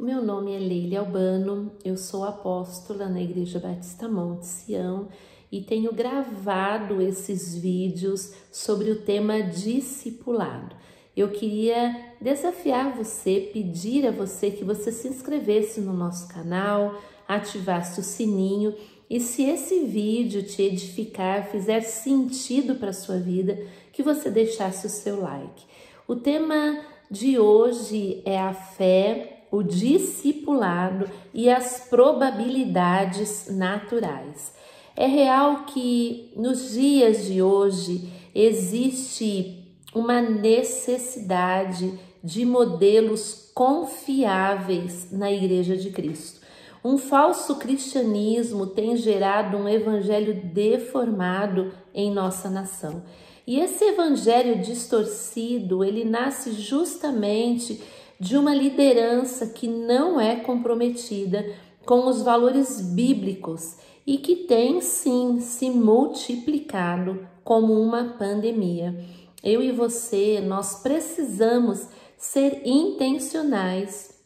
O meu nome é Leila Albano, eu sou apóstola na Igreja Batista Monte Sião e tenho gravado esses vídeos sobre o tema discipulado. Eu queria desafiar você, pedir a você que você se inscrevesse no nosso canal, ativasse o sininho e se esse vídeo te edificar, fizer sentido para a sua vida, que você deixasse o seu like. O tema de hoje é a fé, o discipulado e as probabilidades naturais. É real que nos dias de hoje existe uma necessidade de modelos confiáveis na Igreja de Cristo. Um falso cristianismo tem gerado um evangelho deformado em nossa nação. E esse evangelho distorcido, ele nasce justamente de uma liderança que não é comprometida com os valores bíblicos e que tem sim se multiplicado como uma pandemia. Eu e você, nós precisamos ser intencionais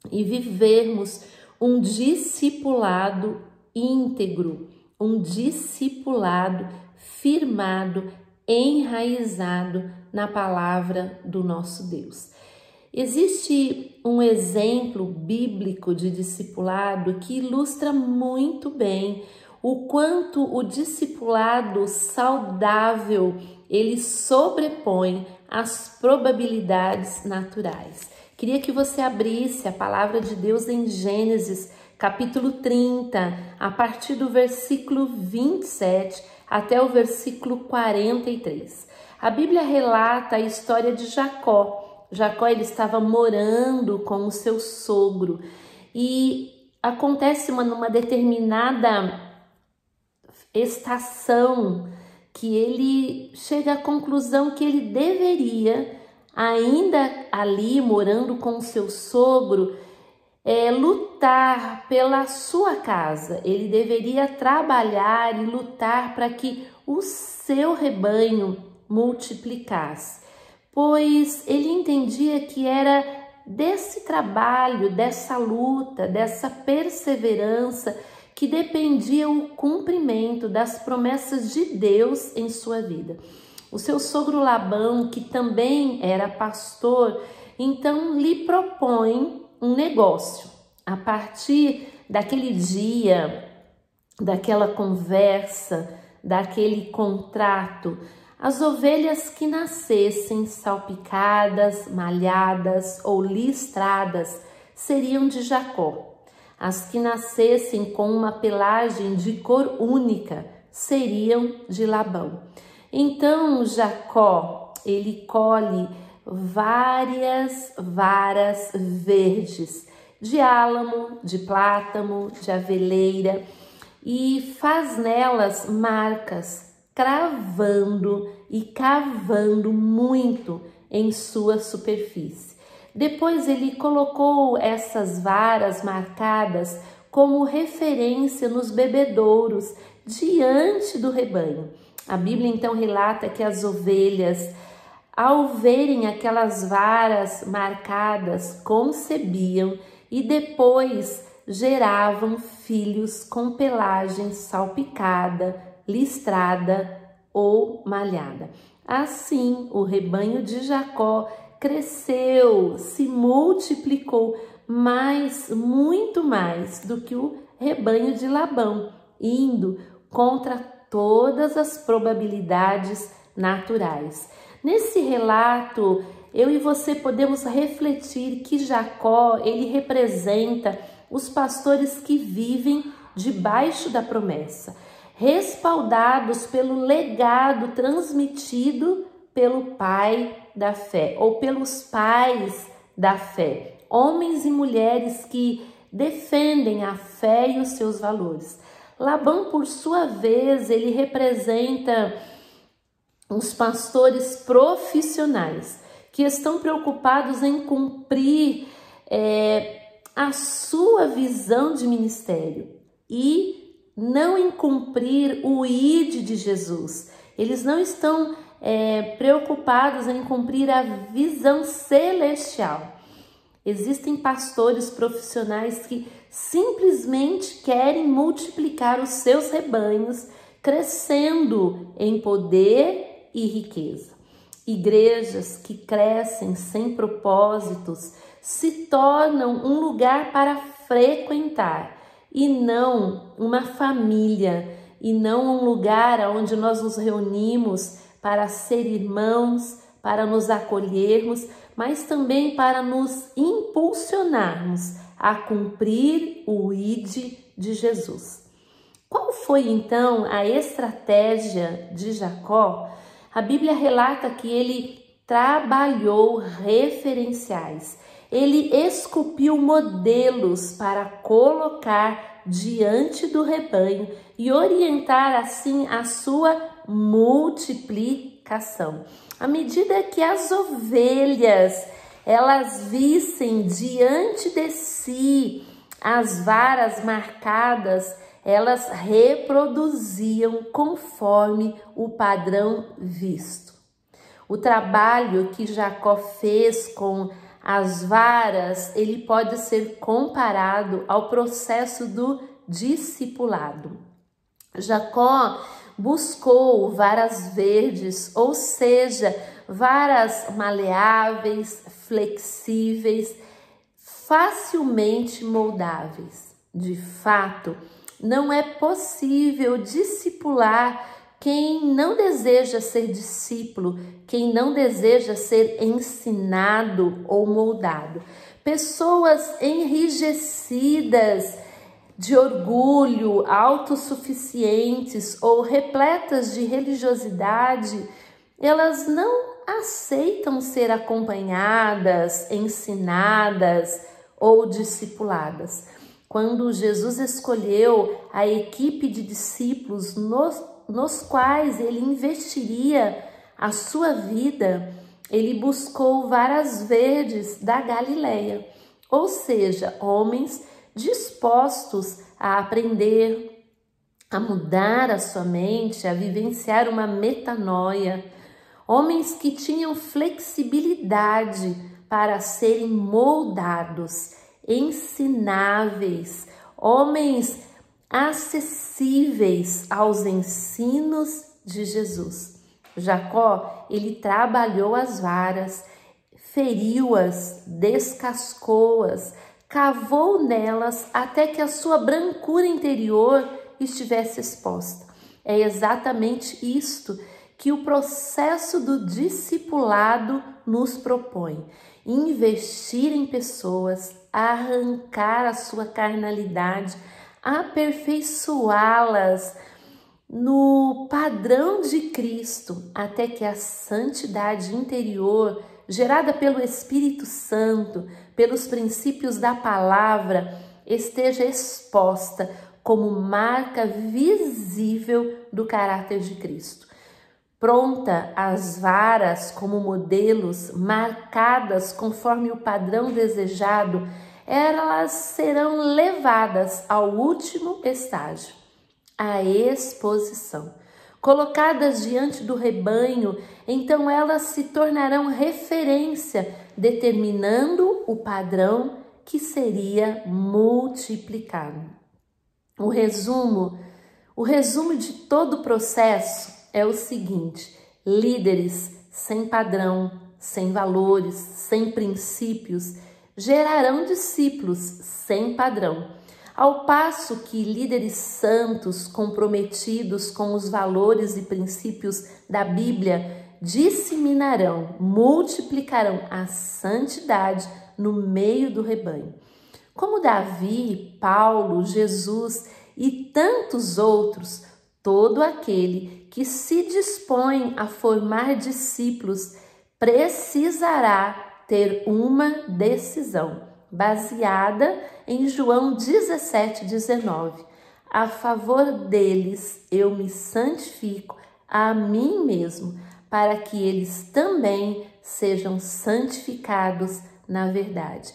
e vivermos um discipulado íntegro, um discipulado firmado, enraizado na palavra do nosso Deus. Existe um exemplo bíblico de discipulado que ilustra muito bem o quanto o discipulado saudável ele sobrepõe as probabilidades naturais. Queria que você abrisse a palavra de Deus em Gênesis, capítulo 30, a partir do versículo 27 até o versículo 43. A Bíblia relata a história de Jacó. Jacó ele estava morando com o seu sogro e acontece numa determinada estação que ele chega à conclusão que ele deveria, ainda ali morando com o seu sogro, lutar pela sua casa. Ele deveria trabalhar e lutar para que o seu rebanho multiplicasse, pois ele entendia que era desse trabalho, dessa luta, dessa perseverança que dependia o cumprimento das promessas de Deus em sua vida. O seu sogro Labão, que também era pastor, então lhe propõe um negócio. A partir daquele dia, daquela conversa, daquele contrato, as ovelhas que nascessem salpicadas, malhadas ou listradas seriam de Jacó. As que nascessem com uma pelagem de cor única seriam de Labão. Então Jacó, ele colhe várias varas verdes de álamo, de plátano, de aveleira e faz nelas marcas, cravando e cavando muito em sua superfície. Depois ele colocou essas varas marcadas como referência nos bebedouros diante do rebanho. A Bíblia então relata que as ovelhas, ao verem aquelas varas marcadas, concebiam e depois geravam filhos com pelagem salpicada, listrada ou malhada. Assim, o rebanho de Jacó cresceu, se multiplicou mais, muito mais do que o rebanho de Labão, indo contra todas as probabilidades naturais. Nesse relato, eu e você podemos refletir que Jacó, ele representa os pastores que vivem debaixo da promessa, respaldados pelo legado transmitido pelo pai da fé ou pelos pais da fé, homens e mulheres que defendem a fé e os seus valores. Labão, por sua vez, ele representa os pastores profissionais que estão preocupados em cumprir a sua visão de ministério e não em cumprir o ID de Jesus. Eles não estão preocupados em cumprir a visão celestial. Existem pastores profissionais que simplesmente querem multiplicar os seus rebanhos, crescendo em poder e riqueza. Igrejas que crescem sem propósitos se tornam um lugar para frequentar e não uma família, e não um lugar onde nós nos reunimos para ser irmãos, para nos acolhermos, mas também para nos impulsionarmos a cumprir o ID de Jesus. Qual foi então a estratégia de Jacó? A Bíblia relata que ele trabalhou referenciais, ele esculpiu modelos para colocar diante do rebanho e orientar assim a sua multiplicação. À medida que as ovelhas elas vissem diante de si as varas marcadas, elas reproduziam conforme o padrão visto. O trabalho que Jacó fez com as varas, ele pode ser comparado ao processo do discipulado. Jacó buscou varas verdes, ou seja, varas maleáveis, flexíveis, facilmente moldáveis. De fato, não é possível discipular quem não deseja ser discípulo, quem não deseja ser ensinado ou moldado. Pessoas enrijecidas, de orgulho, autossuficientes ou repletas de religiosidade, elas não aceitam ser acompanhadas, ensinadas ou discipuladas. Quando Jesus escolheu a equipe de discípulos nos quais ele investiria a sua vida, ele buscou varas verdes da Galileia, ou seja, homens dispostos a aprender, a mudar a sua mente, a vivenciar uma metanoia, homens que tinham flexibilidade para serem moldados, ensináveis, homens acessíveis aos ensinos de Jesus. Jacó, ele trabalhou as varas, feriu-as, descascou-as, cavou nelas até que a sua brancura interior estivesse exposta. É exatamente isto que o processo do discipulado nos propõe: investir em pessoas, arrancar a sua carnalidade, aperfeiçoá-las no padrão de Cristo, até que a santidade interior, gerada pelo Espírito Santo, pelos princípios da palavra, esteja exposta como marca visível do caráter de Cristo. Pronta as varas como modelos, marcadas conforme o padrão desejado, elas serão levadas ao último estágio, a exposição. Colocadas diante do rebanho, então elas se tornarão referência, determinando o padrão que seria multiplicado. O resumo de todo o processo é o seguinte: líderes sem padrão, sem valores, sem princípios, gerarão discípulos sem padrão. Ao passo que líderes santos, comprometidos com os valores e princípios da Bíblia, disseminarão, multiplicarão a santidade no meio do rebanho. Como Davi, Paulo, Jesus e tantos outros, todo aquele que se dispõe a formar discípulos precisará ter uma decisão, baseada em João 17:19. A favor deles eu me santifico a mim mesmo, para que eles também sejam santificados na verdade.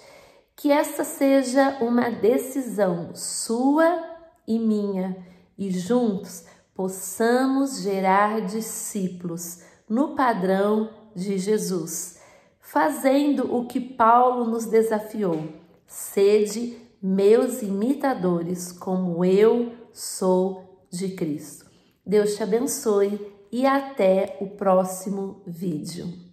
Que essa seja uma decisão sua e minha, e juntos possamos gerar discípulos no padrão de Jesus. fazendo o que Paulo nos desafiou: sede meus imitadores, como eu sou de Cristo. Deus te abençoe e até o próximo vídeo.